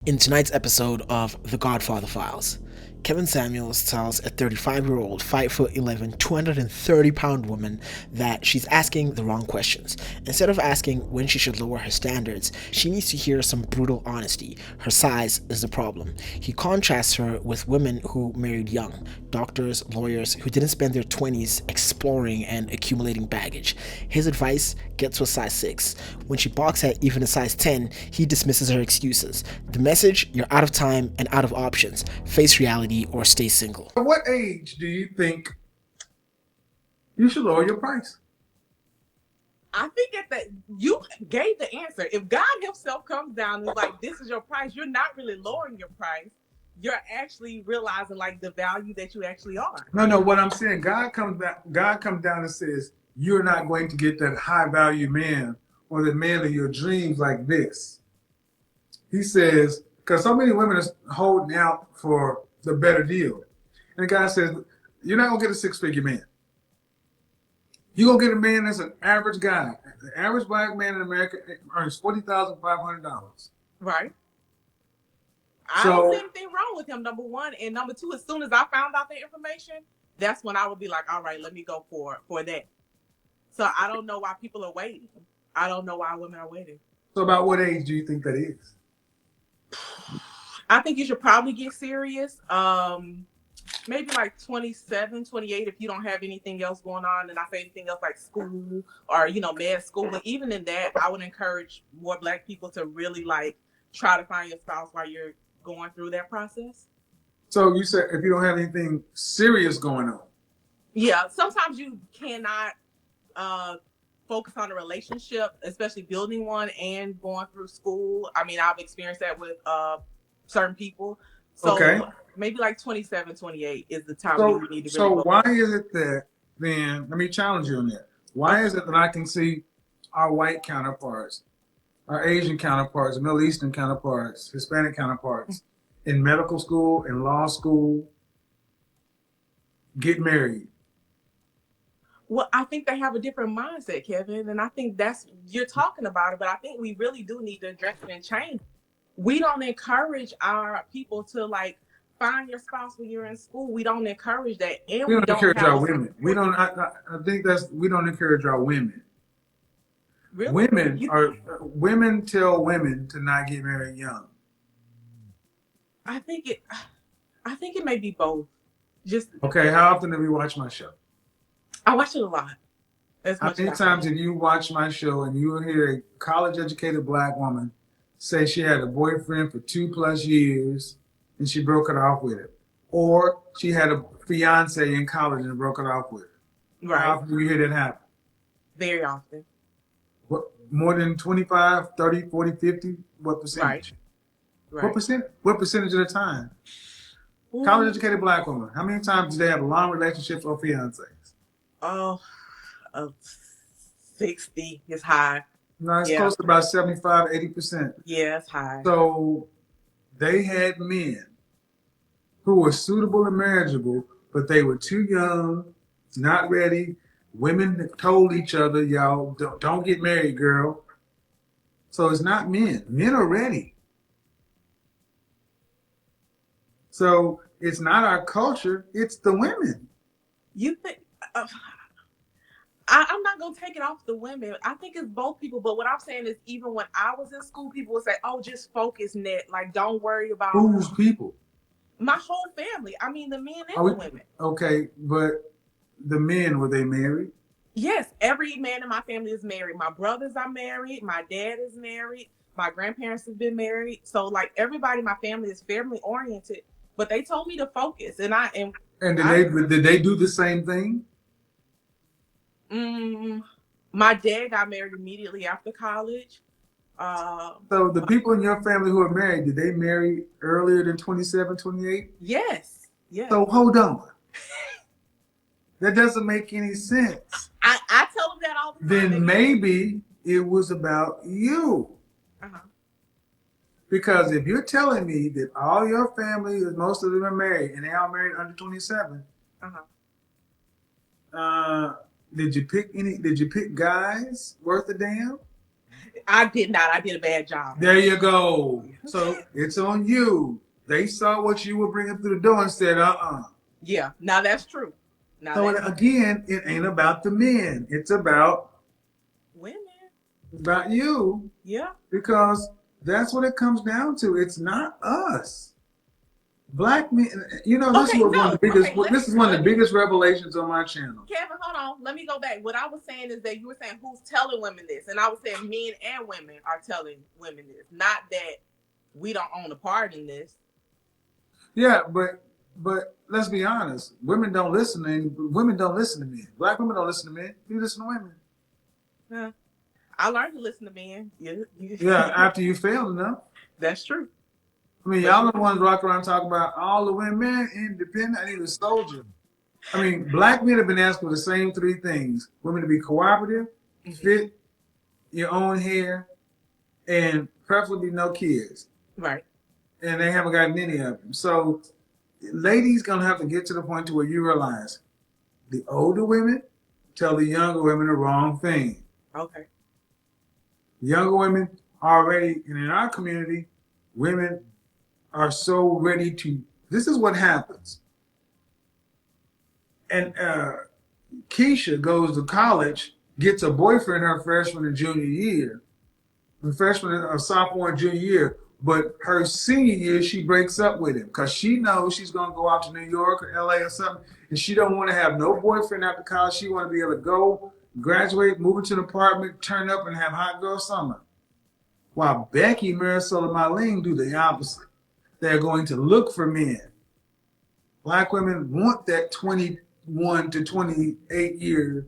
In tonight's episode of The Godfather Files, Kevin Samuels tells a 35-year-old, 5'11", 230-pound woman that she's asking the wrong questions. Instead of asking when she should lower her standards, she needs to hear some brutal honesty. Her size is the problem. He contrasts her with women who married young, doctors, lawyers who didn't spend their 20s exploring and accumulating baggage. His advice: get to a size 6. When she balks at even a size 10, he dismisses her excuses. The message: you're out of time and out of options. Face reality or stay single. At what age do you think you should lower your price? I think that you gave the answer. If God Himself comes down and is like, "This is your price," you're not really lowering your price. You're actually realizing like the value that you actually are. No. What I'm saying, God comes down and says you're not going to get that high value man or the man of your dreams like this. He says because so many women are holding out for the better deal, and the guy says you're not gonna get a 6-figure man. You're gonna get a man that's an average guy. The average black man in America earns $40,500. Right. I don't see So anything wrong with him, number one. And number two, as soon as I found out the information, that's when I would be like, all right, let me go for that. So I don't know why people are waiting. I don't know why women are waiting. so about what age do you think that is? I think you should probably get serious. Maybe like 27, 28 if you don't have anything else going on. And I say anything else like school or, med school. But even in that, I would encourage more Black people to really like try to find your spouse while you're going through that process. So you said if you don't have anything serious going on. Yeah, sometimes you cannot uh, focus on a relationship, especially building one and going through school. I mean, I've experienced that with certain people. So Okay. maybe like 27, 28 is the time So you need to really so focus. why is it that then let me challenge you on that. Why is it that I can see our white counterparts, our Asian counterparts, Middle Eastern counterparts, Hispanic counterparts in medical school, in law school, get married? Well, I think they have a different mindset, Kevin, and I think that's you're talking about it. But I think we really do need to address it and change. We don't encourage our people to like find your spouse when you're in school. We don't encourage that, and We we don't don't encourage have our a women. We support. don't. I think that's we don't encourage our women. Really. Women tell women to not get married young. I think it. I think it may be both. Just Okay, how often do we watch my show? I watch it a lot, as How much as many I times can. have you watched my show and you will hear a college educated black woman say she had a boyfriend for 2+ years and she broke it off with him? Or she had a fiance in college and broke it off with him? How Right. often do you hear that happen? Very often. What, more than 25, 30, 40, 50? What Right. percentage? Right. What percentage of the time? College Ooh, educated black woman, how many times do they have long relationships or fiancés? oh, uh, 60 is high. No, it's Yeah. close to about 75, 80%. Yeah, it's high. So they had men who were suitable and marriageable, but they were too young, not ready. Women told each other, y'all, don't get married, girl. So it's not men. Men are ready. So it's not our culture, it's the women. You think uh, I'm not gonna take it off the women. I think it's both people. But what I'm saying is, even when I was in school, people would say, "Oh, just focus, net. Like, don't worry about Whose people? my whole family." I mean, the men and Are we the women. okay? But the men, were they married? Yes, every man in my family is married. My brothers are married. My dad is married. My grandparents have been married. So, like, everybody in my family is family oriented. But they told me to focus, and And did I they do the same thing? mm, my dad got married immediately after college. So the My, people in your family who are married, did they marry earlier than 27, 28? yes, yes. So hold on. That doesn't make any sense. I tell them that all the time. Then maybe it was about you. Uh-huh. Because if you're telling me that all your family, most of them are married, and they all married under 27, Uh-huh. uh, did you pick guys worth a damn? I did not. I did a bad job. There you go. So it's on you. They saw what you were bringing through the door and said, Yeah. Now that's true. Now So that's again, it ain't about the men. It's about women. you, Yeah. because that's what it comes down to. It's not us. Black men, this Okay. was one of No. the biggest. Okay. This is one of the biggest revelations on my channel. Kevin, hold on. Let me go back. What I was saying is that you were saying who's telling women this, and I was saying men and women are telling women this. Not that we don't own a part in this. Yeah, but let's be honest. Women don't listen to men. Black women don't listen to men. You listen to women. Yeah. I learned to listen to men. Yeah, after you fail enough. That's true. I mean, y'all are the ones rock around talking about all the women independent. I need a soldier. I mean, black men have been asked for the same three things: women to be cooperative, fit your own hair, and preferably no kids. Right. And they haven't gotten any of them. So, ladies gonna have to get to the point to where you realize the older women tell the younger women the wrong thing. Okay. Younger women already, and in our community, women are so ready to. This is what happens. And Keisha goes to college, gets a boyfriend her freshman and junior year, sophomore and junior year. But her senior year, she breaks up with him because she knows she's gonna go out to New York or LA or something, and she don't want to have no boyfriend after college. She want to be able to go, graduate, move into an apartment, turn up, and have hot girl summer. While Becky, Marisol, and Marlene do the opposite. They're going to look for men. Black women want that 21 to 28 year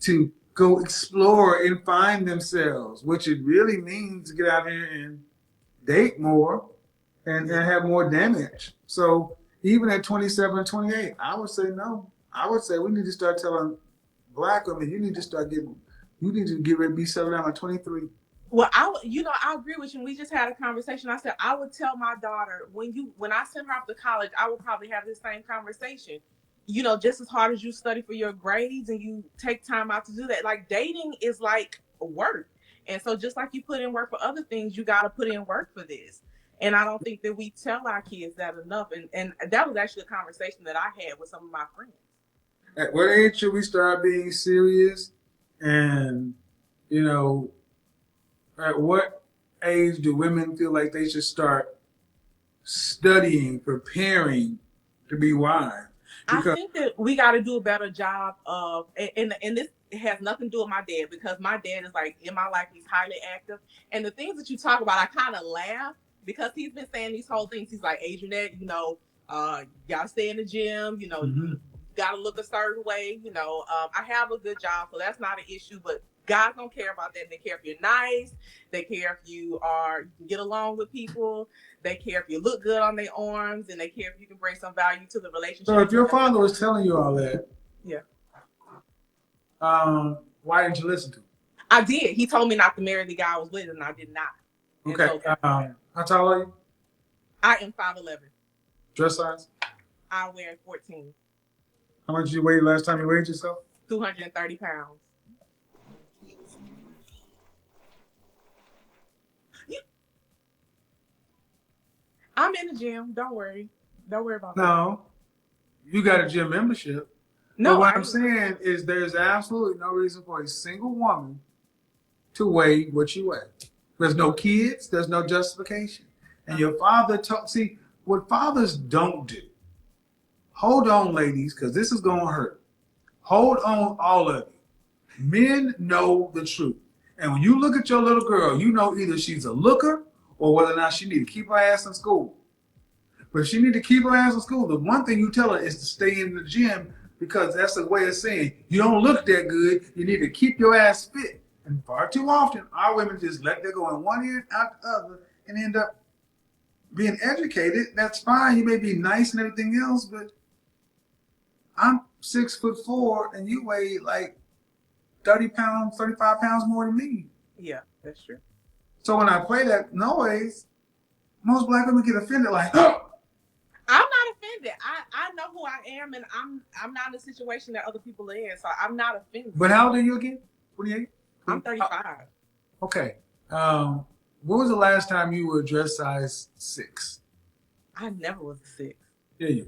to go explore and find themselves, which it really means to get out here and date more and have more damage. So even at 27 and 28, I would say no. I would say we need to start telling black women, you need to get ready to be settled down at 23. Well, I agree with you. We just had a conversation. I said I would tell my daughter when I send her off to college, I would probably have this same conversation. Just as hard as you study for your grades and you take time out to do that, like dating is like work. And so just like you put in work for other things, you got to put in work for this. And I don't think that we tell our kids that enough. And that was actually a conversation that I had with some of my friends. At what age should we start being serious? And, at what age do women feel like they should start studying, preparing to be wives? I think that we got to do a better job of, and this has nothing to do with my dad, because my dad is like in my life, he's highly active. And the things that you talk about, I kind of laugh because he's been saying these whole things. He's like, Adrianette, gotta stay in the gym, you gotta look a certain way. I have a good job, so that's not an issue, but guys don't care about that. They care if you're nice. They care if you can get along with people. They care if you look good on their arms, and they care if you can bring some value to the relationship. So if your father was telling you all that, yeah, why didn't you listen to him? I did. He told me not to marry the guy I was with, and I did not. Okay. So, how tall are you? I am 5'11". Dress size? I wear 14. How much did you weigh last time you weighed yourself? 230 pounds. I'm in the gym. Don't worry. Don't worry about that. No. You got a gym membership. No. But what I'm saying is there's absolutely no reason for a single woman to weigh what you weigh. There's no kids. There's no justification. And your father see, what fathers don't do. Hold on, ladies, because this is going to hurt. Hold on, all of you. Men know the truth. And when you look at your little girl, you know either she's a looker or whether or not she need to keep her ass in school. But if she need to keep her ass in school, the one thing you tell her is to stay in the gym, because that's a way of saying you don't look that good. You need to keep your ass fit. And far too often, our women just let that go in one ear and out the other and end up being educated. That's fine. You may be nice and everything else, but I'm 6'4" and you weigh like 30 pounds, 35 pounds more than me. Yeah, that's true. So when I play that noise, most black women get offended like, oh. I'm not offended. I know who I am, and I'm not in a situation that other people are in, so I'm not offended. But how old are you again? 28? I'm 35. Okay. When was the last time you were dress size 6? I never was a 6. Yeah, you.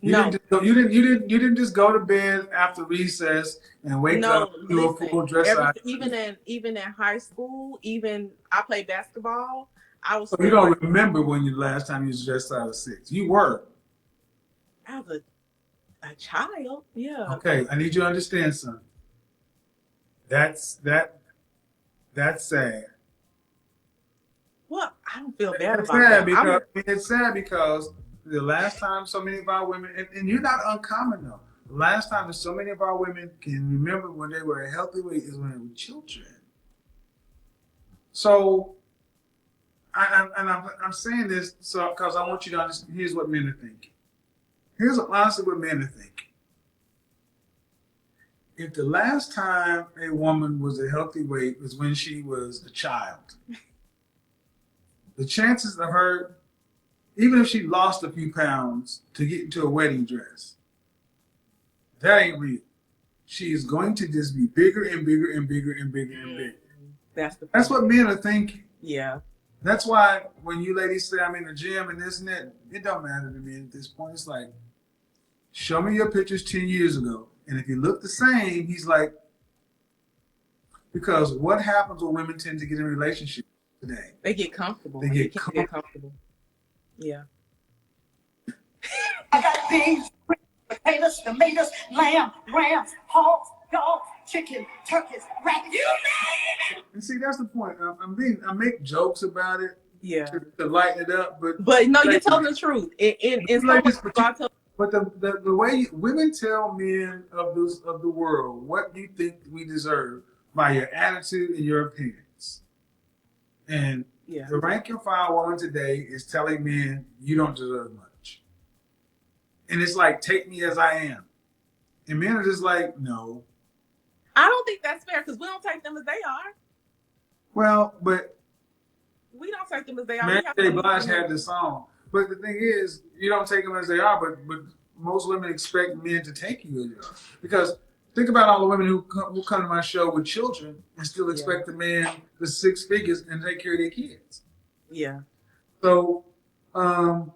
No, You didn't just go to bed after recess and wake no. up to a Listen, full dress size. even in high school, even I played basketball. I was So you still don't like remember when you last time you was dress size 6. You were. as a child. Yeah. Okay, I need you to understand something. That's that that's sad. Well, I don't feel bad It's about sad that. because the last time so many of our women, and you're not uncommon though. The last time that so many of our women can remember when they were a healthy weight is when they were children. So, I'm saying this so because I want you to understand. Here's what men are thinking. Here's honestly what men are thinking. If the last time a woman was a healthy weight was when she was a child, the chances of her, even if she lost a few pounds to get into a wedding dress, that ain't real. She is going to just be bigger and bigger and bigger and bigger and bigger. That's the point. That's what men are thinking. Yeah. That's why when you ladies say I'm in the gym and this and that, it don't matter to me at this point. It's like, show me your pictures 10 years ago. And if you look the same, he's like, because what happens when women tend to get in relationships today? They get comfortable. They get comfortable. Yeah. I got beans, potatoes, tomatoes, lamb, rams, hogs, dogs, chicken, turkeys, rabbits. You name it. And see, that's the point. I make jokes about it, Yeah. to lighten it up, but no, you're telling the truth. But the way women tell men of the world what you think we deserve by your attitude and your opinions. And the rank and file woman today is telling men you don't deserve much. And it's like, take me as I am. And men are just like, no. I don't think that's fair because we don't take them as they are. Well, but we don't take them as they are. Mary J. Blige had the song. But the thing is, you don't take them as they are, but most women expect men to take you as you are. Because think about all the women who come to my show with children and still expect the man with 6 figures and take care of their kids. Yeah. So now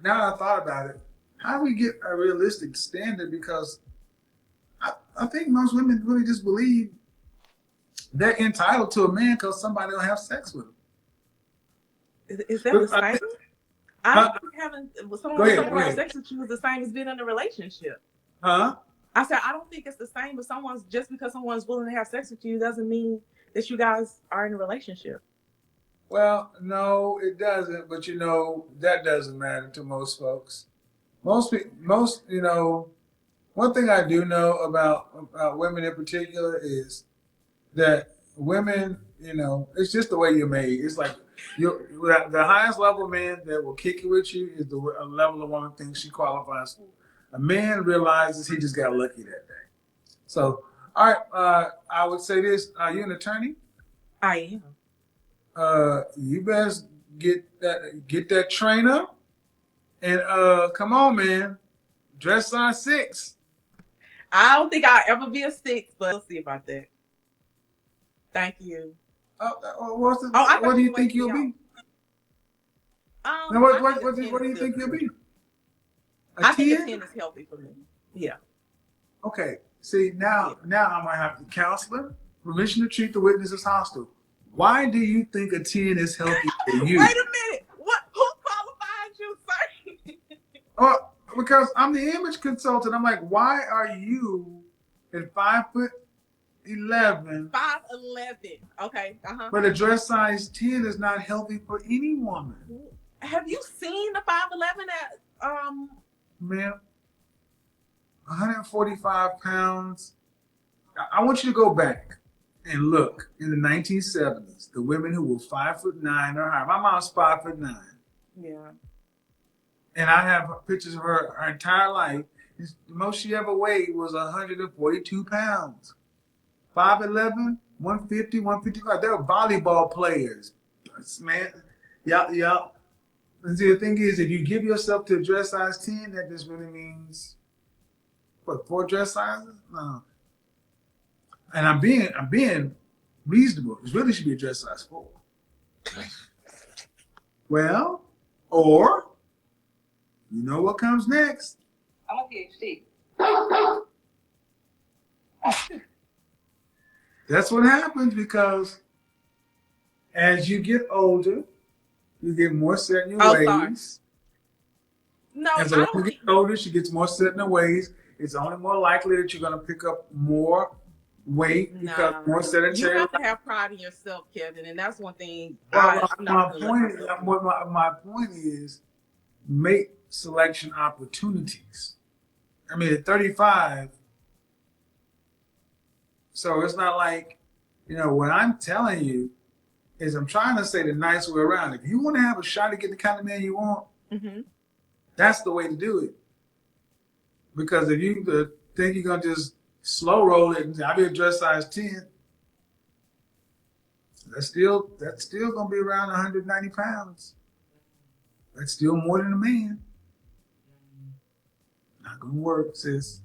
I thought about it, how do we get a realistic standard? Because I think most women really just believe they're entitled to a man because somebody will have sex with them. Is that the same? I think having someone have sex with you is the same as being in a relationship. Huh? I said I don't think it's the same, but just because someone's willing to have sex with you doesn't mean that you guys are in a relationship. Well, no, it doesn't. But that doesn't matter to most folks. Most, one thing I do know about women in particular is that women, it's just the way you're made. It's like the highest level of man that will kick it with you is the level of woman thinks she qualifies for. A man realizes he just got lucky that day. So, all right, I would say this: are you an attorney? I am. You best get that trainer, and come on, man, dress size 6. I don't think I'll ever be a 6, but we'll see about that. Thank you. What do you think you'll be? What do you think you'll be? I think a 10 is healthy for me. Yeah. Okay. See, now I'm gonna have the counselor, permission to treat the witness as hostile. Why do you think a 10 is healthy for you? Wait a minute. Who qualifies you, sir? Because I'm the image consultant. I'm like, why are you at 5'11"? 5'11". Okay. But a dress size 10 is not healthy for any woman. Have you seen the 5'11" at Ma'am, 145 pounds. I want you to go back and look in the 1970s. The women who were 5'9" or higher. My mom's 5'9". Yeah. And I have pictures of her entire life. The most she ever weighed was 142 pounds. 5'11", 150, 155. They were volleyball players. Man, y'all. And see, the thing is, if you give yourself to a dress size 10, that just really means, 4 dress sizes? No. And I'm being reasonable. It really should be a dress size 4. Well, or you know what comes next? I'm a PhD. That's what happens because as you get older, you get more set in your Oh, sorry. ways. No, As a I woman don't gets think. older, she gets more set in her ways. It's only more likely that you're going to pick up more weight because Nah, more you sedentary. have to have pride in yourself, Kevin, and that's one thing Well, I'm not my gonna let point is, myself do. what my point is, mate selection opportunities. I mean, at 35, so it's not like, what I'm telling you is I'm trying to say the nice way around. If you want to have a shot to get the kind of man you want, Hmm. that's the way to do it. Because if you think you're going to just slow roll it and say, I'll be a dress size 10, that's still going to be around 190 pounds. That's still more than a man. Not going to work, sis.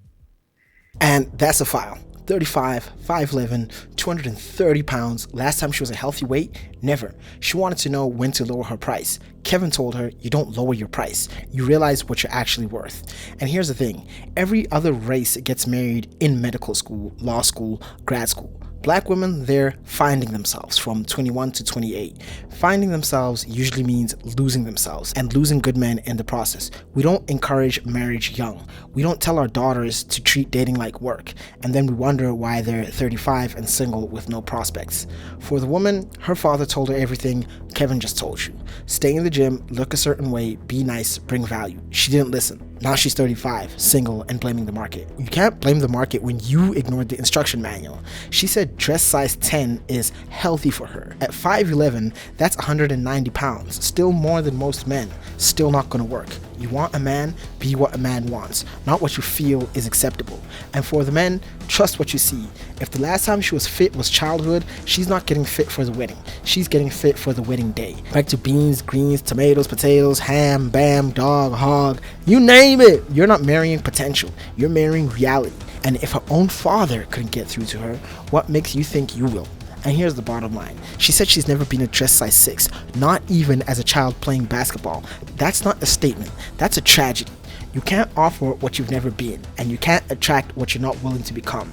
And that's a file. 35, 5'11, 230 pounds. Last time she was a healthy weight? Never. She wanted to know when to lower her price. Kevin told her, you don't lower your price. You realize what you're actually worth. And here's the thing. Every other race gets married in medical school, law school, grad school. Black women, they're finding themselves from 21 to 28. Finding themselves usually means losing themselves and losing good men in the process. We don't encourage marriage young. We don't tell our daughters to treat dating like work, and then we wonder why they're 35 and single with no prospects. For the woman, her father told her everything Kevin just told you. Stay in the gym, look a certain way, be nice, bring value. She didn't listen. Now she's 35, single, and blaming the market. You can't blame the market when you ignored the instruction manual. She said dress size 10 is healthy for her. At 5'11, that's 190 pounds. Still more than most men. Still not gonna work. You want a man, be what a man wants, not what you feel is acceptable. And for the men, trust what you see. If the last time she was fit was childhood, she's not getting fit for the wedding. She's getting fit for the wedding day. Back to beans, greens, tomatoes, potatoes, ham, bam, dog, hog, you name it. You're not marrying potential. You're marrying reality. And if her own father couldn't get through to her, what makes you think you will? And here's the bottom line. She said she's never been a dress size 6, not even as a child playing basketball. That's not a statement. That's a tragedy. You can't offer what you've never been, and you can't attract what you're not willing to become.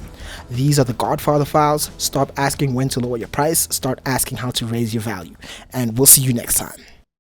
These are the Godfather Files. Stop asking when to lower your price. Start asking how to raise your value. And we'll see you next time.